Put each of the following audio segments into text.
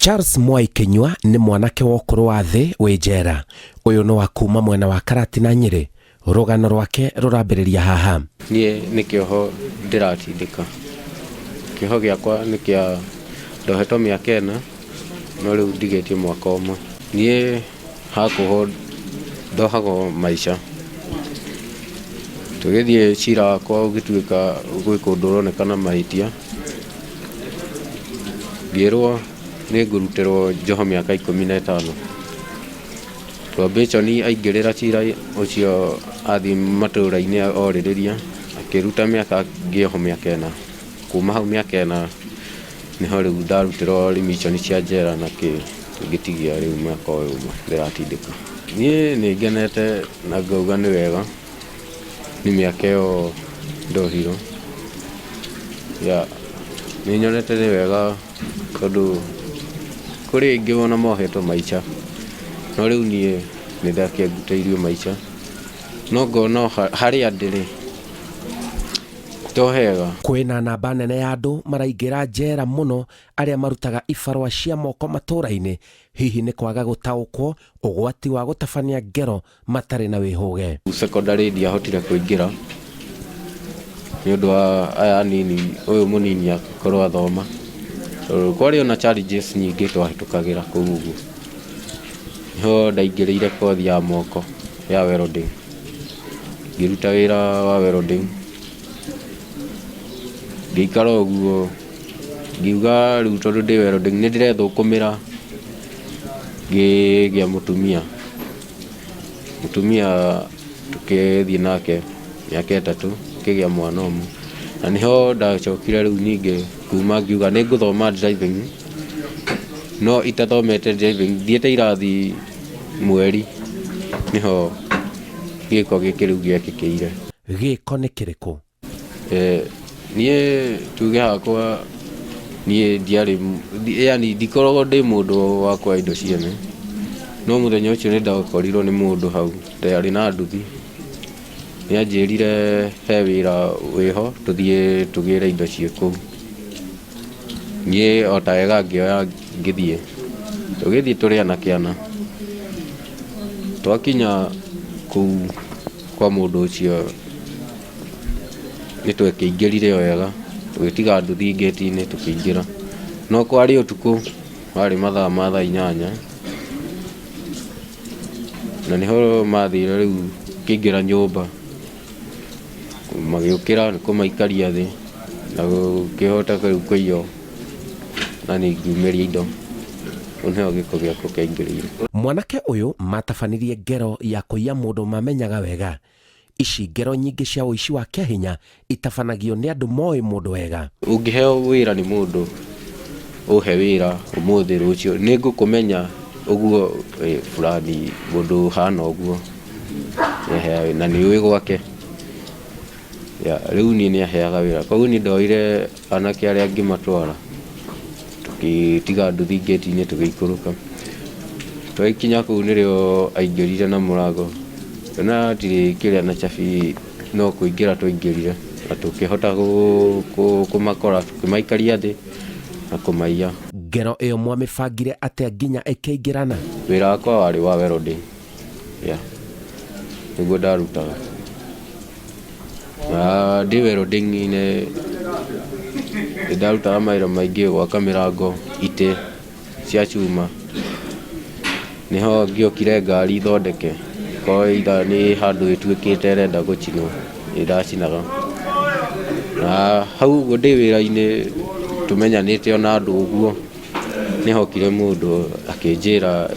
Charles Mwai Kinyua ni mwanake wa ukuru wa thi wi njera. Uyu no wa kuma mwena wa Karati na Nyeri. Rugano rwake rurambiriria haha. Nie ni kioho ndiratindika. Kioho giakwa ni kia ndohetwo miaka ena no riu ndigetie mwaka umwe. Nie hakuho ndohago maisha. Tugithie cira kwa ugituika gwi kundu uronekana mahitia. Ngirwo ni ngurutirwo njoho miaka 15. Probation aingirira cira ucio athi matura-ini oririria akiruta miaka ngioho miaka ena. Kuma hau miaka ena niho riu ndarutirwo remission cia njera na ngitigia riu mwaka uyu ndiratindika. Nie ni ngenete na ngauga ni wega ni miaka yo ndohiro ya ni nyonete ni wega tondu kuri ingi wona mohetwo maica no riu nie ni ndakianguteirio maica no ngona haria ndiri tohega. Kwina namba nene ya andu maraingira njera muno aria marutaga ibarwa cia moko matura-ini hihi ni kwaga gutaukwo ugwati wa gutabania ngero matari na wihuge. Secondary ndiahotire kuingira ni undu wa aya nini uyu munini akorwo athoma kwari ona challenges nyingi twahitukagira kugugu ho ndaingirire kothi ya moko ya welding ngiruta wira wa welding ngikara uguo ngiuga riu tondu ndi welding ni ndirethukumira ngigia mutumia tukithie nake miaka 3 kigia mwana umwe na niho ndacokire riu ningi kuma ngiuga ni nguthoma driving no itathomete driving thiete irathi mweri niho giko gikiriu giakikire. Giko ni kiriku? Nie tuge hakwa nie ndiari yani ndikorogo ndi mundu wakwa indo ciene no muthenya ucio ni ndakorirwo ni mundu hau ndari na nduthi ni anjirire he wira wiho tuthie tugire indo cieku nie otawega ngioya ngithie tugithie turi ana kiana twakinya ku kwa mundu ucio ni twekingirire wega tugitiga nduthi ngeti-ini tukiingira no kwari utuku wari mathaa ma thaa 8 na niho mathire riu kingira nyumba magiukira ni kumaikaria thi na gukihota riu kuiyo na ni ngiumiria indo unheho giko giako kaingirire. Mwanake uyu matabanirie ngero ya kuiya mundu mamenyaga wega. Ici ngero nyingi cia uici wa kihinya itabanagio ni andu moi mundu wega. Ungiheo wira ni mundu uhe wira umuthi rucio ni ngukumenya uguo fulani mundu hana uguo na ni wi gwake ya riu ni aheaga wira koguo ni ndoire anake aria ngimatwara tukitiga nduthi ngeti-ini tugiikuruka twakinya kuu nirio aingirire na murango na tiri kiria na chafi no kuingira twaingirire na tukihota kumakora tukimaikaria thi na kumaiya. Ngero iyo mwamibangire atia nginya ikiingirana? Wira wakwa wari wa welding ya niguo ndarutaga na ndi welding-ini ndarutaga mawira maingi gwaka mirango ite cia chuma niho ngiokire ngari thondeke koitha ni handu ituikite renda gucinwo ndacinaga na hau ndi wira-ini tumenyanite ona andu uguo nihokire mundu akinjira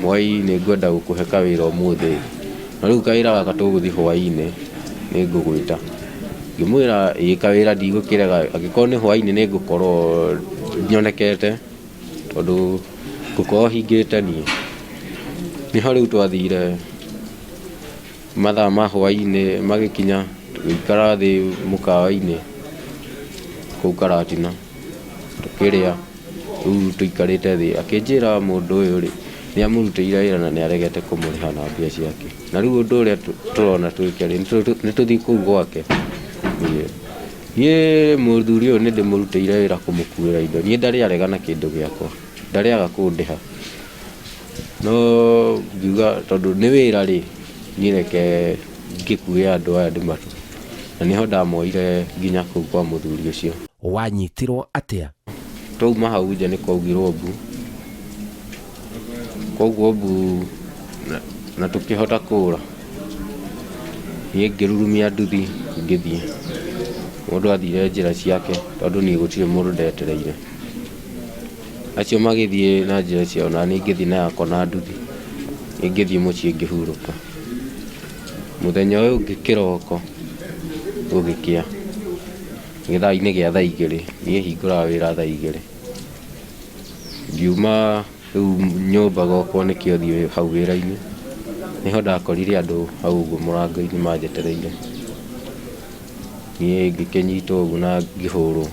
Mwai ni ngwenda gukuheka wira umuthi na riu kawira gaka tuguthi hwaini ni ngugwita ngimwira kawira ndigukirega agikorwo ni hwaini ni ngukorwo nyonekete tondu ngukorwo hingite niho riu twathire mathaa ma hwaini magikinya tugikara thi mukawa-ini kuu Karatina tukiria riu tuikarite thi akinjira mundu uyu ri ni amurutire wira na ni aregete kumuriha na mbia ciake na riu undu uria turona twikere ni tuthi kuu gwake nie muthuri uyu ni ndimurutire wira kumukuira indo nie ndari aregana kindu giakwa ndarĩaga kũndĩha no ngiuga tondũ nĩ wĩra rĩ niĩ reke ngĩkuĩ andũ aya ndĩmatũ na nĩho ndamoire nginya kũu kwa mũthuri ũcio. Wanyitirwo atĩa? Twauma hau nja nĩ kwaugirwo mbu, koguo mbu na tũkĩhota kũũra. Niĩ ngĩrurumia nduthi ngĩthiĩ, mũndũ athire njĩra ciake tondũ niĩ gũtirĩ mũndũ ndetereire. Acio magĩthiĩ na njĩra ciao na niĩ ngĩthiĩ na yakwa na nduthi, ngĩthiĩ mũciĩ ngĩhurũka. Mũthenya ũyũ ũngĩ kĩroko gũgĩkĩa gĩthaa-inĩ gĩa thaa 2 niĩ hingũraga wĩra thaa 2 ngiuma rĩu nyũmba gwakwa nĩkĩo thiĩ hau wĩra-inĩ, nĩho ndakorire andũ hau ũguo mũrango-inĩ manjetereire. Niĩ ngĩkĩnyitwo ũguo na ngĩhũrwo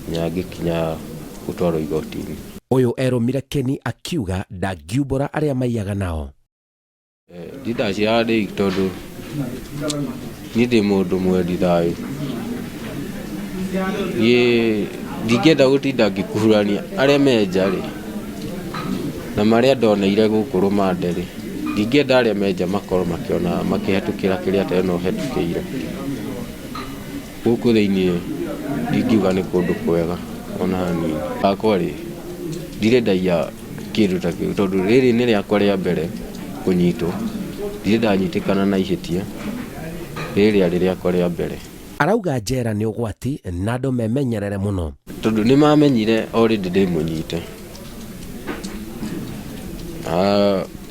nginya ngĩkinya gũtwarwo igoti-inĩ. Ũyũ erũmire Keni akiuga ndangiumbũra arĩa maiyaga nao. Ndindaciaraga ndĩ tondũ niĩ ndĩ mũndũ mwendi thayũ. Niĩ ndingĩenda gũtinda ngĩkuruhania arĩa me nja rĩ na marĩa ndoneire gũkũ rũmande rĩ, ndingĩenda arĩa me nja makorwo makĩona makĩhetũkĩra kĩrĩa tene no hetũkĩire. Gũkũ thĩiniĩ ndingiuga nĩ kũndũ kwega ona hanini. Hakwa rĩ ndirĩ ndaiya kĩndũ ta kĩu tondũ rĩrĩ nĩ rĩakwa rĩa mbere kũnyitwo, ndirĩ ndanyitĩkana na ihĩtia, rĩrĩ rĩarĩ rĩakwa rĩa mbere. Arauga njera nĩ ũgwati na andũ memenyerere mũno tondũ nĩ mamenyire already ndĩmũnyite.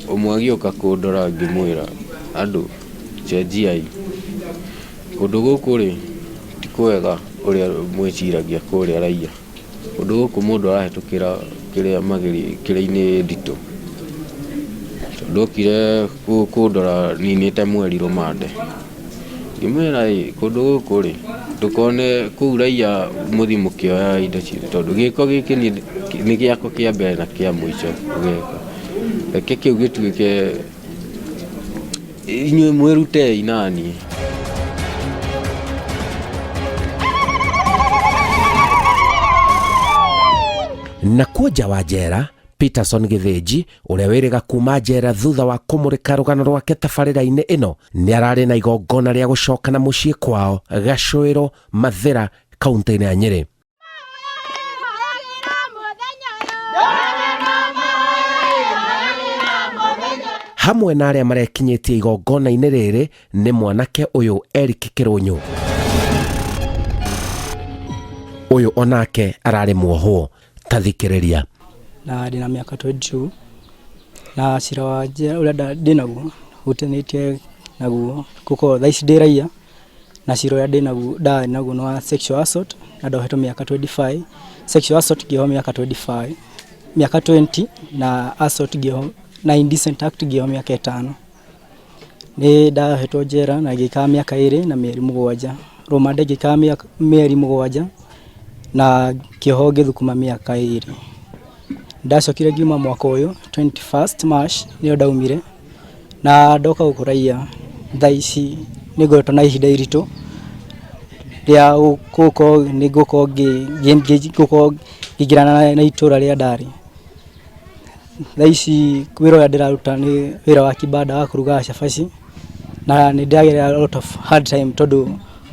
Ũmwe agĩũka kũndora ngĩmwĩra andũ cenjiai, kũndũ gũkũ rĩ ti kwega ũrĩa mwĩciragia kũrĩa raiya. Kũndũ gũkũ mũndũ arahetũkĩra kĩrĩa kĩrĩa-inĩ nditũ. Ndokire kũndora ninĩte mweri rũmande, ngĩmwĩra kũndũ gũkũ rĩ ndũkone kũu raiya mũthi mũkĩoya indo ciitũ tondũ gĩko gĩkĩ nĩ gĩakwa kĩa mbere na kĩa mũico gũgeka. Reke kĩu gĩtuĩke inyuĩ mwĩrutei naniĩ. Na kuoja wa njera Peterson Githinji ũrĩa wĩrĩga kuma njera thutha wa kũmũrĩka rũgano rwake tabarĩra-inĩ ĩno nĩ ararĩ na igongona rĩa gũcokana mũciĩ kwao Gacuĩro Mathĩra kaunti-inĩ ya Nyĩrĩ. Hamwe na arĩa marekinyĩtie igongona-inĩ rĩrĩ nĩ mwanake ũyũ Eric Kĩrũnyũ. Ũyũ onake ararĩ muohwo, tathikĩrĩria. Na ndĩna mĩaka 22 na cira wa njera ũrĩa ndĩnaguo hutanĩtie naguo kuko thaa ici ndĩ raia, na cira ũrĩa ndarĩ naguo nĩ wa sexual assault na ndohetwo mĩaka 25, sexual assault ngĩohwo mĩaka 25, mĩaka 20 na assault ngĩohwo na indecent act ngĩohwo mĩaka 5. Nĩ ndahetwo njera na ngĩikara mĩaka 2 na mĩeri 7, rũmande ngĩikara mĩeri 7 na kĩoho ngĩthukuma mĩaka 2. Ndacokire ngiuma mwaka ũyũ 21st March nĩyo ndaumire na ndoka gũkũ raia. Thaa ici nĩ ngoretwo na ihinda iritũ rĩa gũkorwo ngĩingĩrana na itũra rĩa ndarĩ. Thaa ici wĩra ũrĩa ndĩraruta nĩ wĩra wa kibanda wa kũruga cabaci na nĩ ndĩragerera a lot of hard time tondũ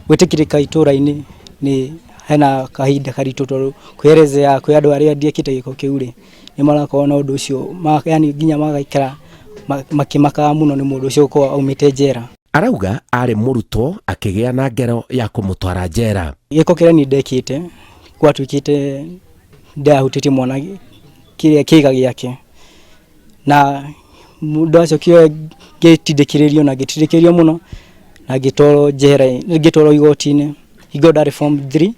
gwĩtĩkĩrĩka itũra-inĩ nĩ hena kahinda karitũ tondũ kwĩerezea kwĩ andũ arĩa ndiekĩte gĩko kĩu rĩ nĩ marakorwo na ũndũ ũcio yani nginya magaikara makĩmakaga mũno nĩ mũndũ ũcio gũkorwo aumĩte njera. Arauga arĩ mũrutwo akĩgĩa na ngero ya kũmũtwara njera. Gĩko kĩrĩa niĩ ndekĩte gwatuĩkĩte ndahutĩtie mwana kĩrĩa kĩiga gĩake na mũndũ acokire ngĩtindĩkĩrĩrio na ngĩtindĩkĩrĩrio mũno na ngĩtwarwo njera, ngĩtwarwo igoti-inĩ. Hingo ndarĩ form 3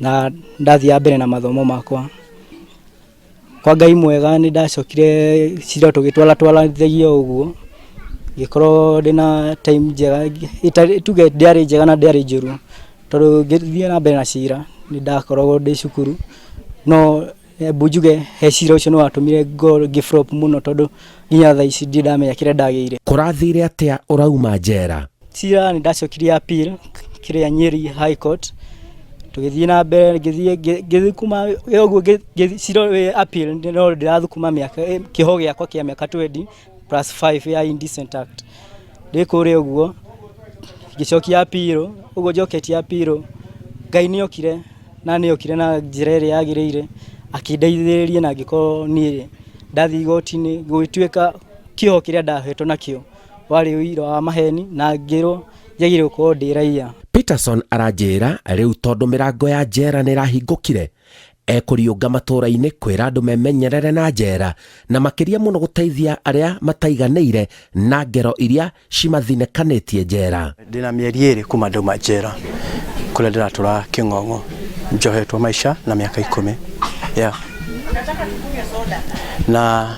na ndathiĩ mbere na mathomo makwa. Kwa Ngai mwega nĩ ndacokire cira tũgĩtwarathagia ũguo, ngĩkorwo ndĩna time njega tuge ndĩarĩ njega na ndĩarĩ njũru tondũ ngĩthiĩ na mbere na cira nĩ ndakoragwo ndĩ cukuru no njuge he cira ũcio nĩ watũmire ngĩflop mũno tondũ nginya thaa ici ndamenya kĩrĩa ndagĩire. Kũrathire atĩa ũrauma njera? Cira nĩ ndacokire appeal kĩrĩa Nyeri High Court tugithii na mbere ngithikuma yoguo ngithiro appeal no ndirathukuma miaka kiho giakwa kia miaka 20 plus 5 ya indecent act ndikure uguo gicokia appeal uguo joketi appeal Ngai niokire na njira ĩrĩa yagĩrĩire akindeithĩrĩrie na ngĩkorwo niĩ ndathi igoti-inĩ gwĩtuĩka kĩoho kĩrĩa ndahetwo nakĩo warĩ ũira wa maheni na ngĩrwo njagĩrĩirwo gũkorwo ndĩ raia. Peterson aranjĩra rĩu tondũ mĩrango ya njera nĩ ĩrahingũkire ekũriũnga matũũra-inĩ kwĩra andũ memenyerere na njera na makĩria mũno gũteithia arĩa mataiganĩire na ngero iria cimathinĩkanĩtie njera. Ndĩna mĩeri 2 kuma ndauma njera kũrĩa ndĩratũra Kĩng'ong'o njohetwo maisha na mĩaka 10 na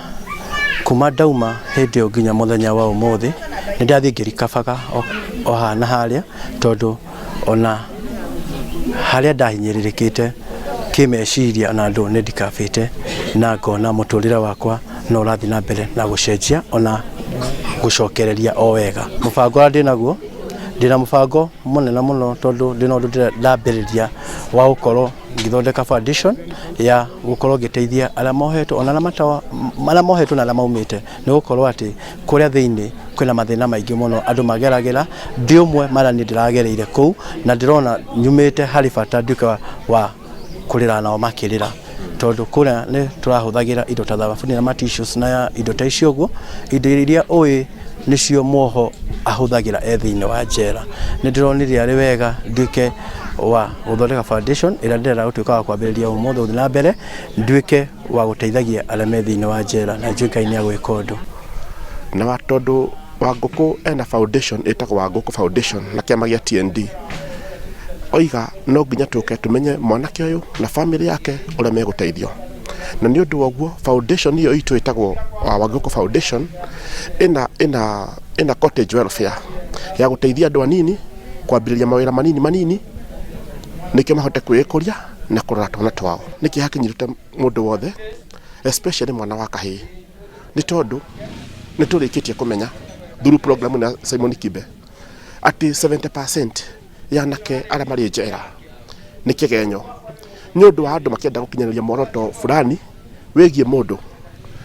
kuma ndauma hĩndĩ ĩyo nginya mũthenya wa ũmũthĩ nĩndathiĩ ngĩrikabaga o hana harĩa tondũ ona harĩa ndahinyĩrĩrĩkĩte kĩmeciria na andũ nĩ ndikabĩte na ngona mũtũrĩre wakwa no ũrathiĩ na mbere na gũcenjia ona gũcokereria o wega. Mũbango ũrĩa ndĩnaguo ndĩna mũbango mũnene mũno tondũ ndĩna ũndũ ndĩrambĩrĩria wa gũkorwo ngĩthondeka foundation ya gũkorwo ngĩteithia arĩa mohetwo ona arĩa mohetwo na arĩa maumĩte nĩ gũkorwo atĩ kũrĩa thĩinĩ kwĩna mathĩna maingĩ mũno andũ mageragĩra ndĩ ũmwe mara nĩ ndĩragereire kũu na ndĩrona nyumĩte harĩ bata nduĩka wa kũrĩra nao makĩrĩra tondũ kũrĩa nĩ tũrahũthagĩra indo ta thabuni na tissues na indo ta icio ũguo indo iria ũĩ nĩcio moho ahũthagĩra thĩinĩ wa njera. Nĩ ndĩronire arĩ wega nduĩke wa gũthondeka foundation ĩrĩa ndĩrenda gũtuĩka wa kwambĩrĩria ũmũthĩ gũthiĩ na mbere nduĩke wa gũteithagia arĩa me thĩinĩ wa njera na njuĩkaine ya gwĩka ũndũ. Na tondũ Wangũkũ ena foundation ĩtagwo Wangũkũ Foundation na kĩama gĩa TND oiga no nginya tũke tũmenye mwanake ũyũ na family yake ũrĩa megũteithio na nĩ ũndũ woguo foundation iyo itũ ĩtagwo Wangũkũ Foundation ina cottage welfare ya gũteithia andũ anini kwambĩrĩria mawĩra manini nĩkĩo mahote kwĩkũria na kũrora twana twao. Nĩkĩ hakinyĩrĩte mũndũ wothe especially mwana wa kahĩĩ nĩ tondũ nĩ tũrĩkĩtie kũmenya through program na Simon Kibe ati 70% ya anake arĩa marĩ njera nĩ kĩgenyo nĩ ũndũ wa andũ makĩenda gũkinyanĩria muoroto fulani wĩgiĩ mũndũ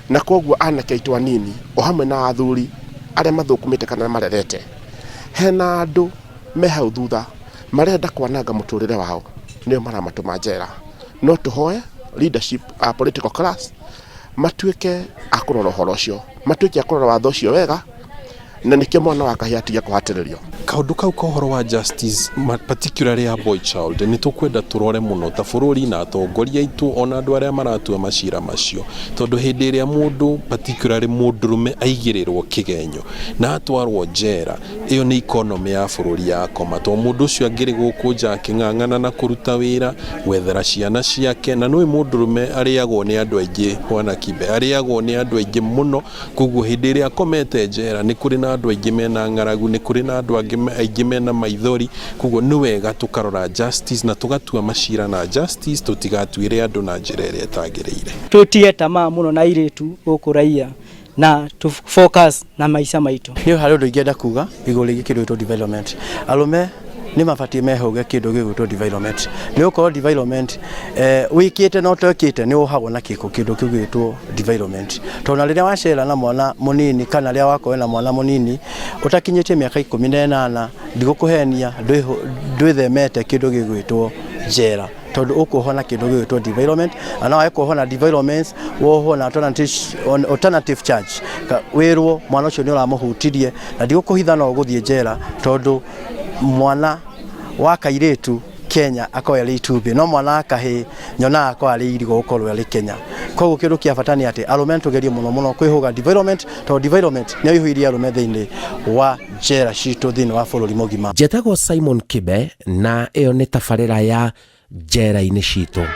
na koguo anake aitũ anini o hamwe na athuri arĩa mathũkũmĩte kana marerete hena andũ me hau thutha marenda kwananga mũtũrĩre wao nĩo maramatũma njera. No tũhoe leadership a political class matuĩke akũrora ũhoro ũcio matuĩke akũrora watho ũcio wega na nĩkĩo mwana wa kahĩĩ atiga kũhatĩrĩrio. Kaundu kau kohoro wa justice particularly a boy child ni tukwenda turore muno ta bururi na atongoria itu ona andu aria maratua macira macio tondu hindi iria mundu particularly mundurume aigirirwo kigenyo na atwarwo njera iyo ni economy ya bururi yakoma to mundu ucio angiri guku nja king'ang'ana na kuruta wira gwethera ciana ciake na no mundurume ariagwo ni andu aingi Bwana Kibe ariagwo ni andu aingi muno kuguo hindi iria akomete njera ni kuri na andu aingi mena ng'aragu ni kuri na andu aingi mena maithori kuguo ni wega tukarora justice na tugatua macira na justice tutigatuire andu na njira iria itagĩrĩire. Tutie tamaa muno na iritu gũkũ raia na to focus na maica maitũ. Nĩ harĩ ũndũ ingĩenda kuga igũrũ rĩgiĩ kĩndũ gĩtwo development. Arũme nĩ mabatie mehoge kĩndũ gĩgwĩtwo development. Nĩ gũkorwo development wĩkĩte na ũtekĩte nĩ ũhagwo na kĩko kĩndũ kĩu gĩtwo development. Tondũ rĩrĩa wacera na mwana mũnini kana rĩrĩa wakorwo na mwana mũnini ũtakinyĩtie mĩaka 18 ndigũkũhenia ndwĩthemete kĩndũ gĩgwĩtwo njera tondũ ũkũhona kĩndũ gĩgwĩtwo development na wekũhona developments wohona alternative charge wĩrwo mwana ũcio nĩ ũramũhutirie na ndigũkũhitha no gũthiĩ njera tondũ mwana wa kairĩtu Kenya akoya itumbĩ no mwana wa kahĩĩ nyona akoya irigo gũkorwo arĩ Kenya. Koguo kĩndũ kĩa bata nĩ atĩ arũme tũgerie mũno kwĩhũga development tondũ development nĩ ĩhũirie arũme thĩinĩ wa njera citũ thĩinĩ wa bũrũri mũgima. Njetagwo Simon Kibe na ĩyo nĩ tabarĩra ya njera-inĩ citũ.